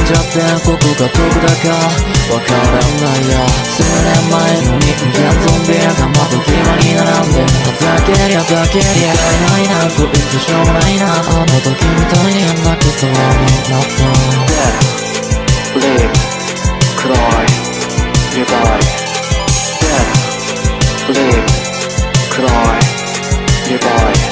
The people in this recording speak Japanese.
じゃってここがどこだかわからないや。数年前の人間ゾンビがまた際に並んでふざけりゃざけりゃないな、こいつしょうもないな。あの時みたいに泣きそうになった。 Dead, live, cry, you die. Dead, live, cry, you die.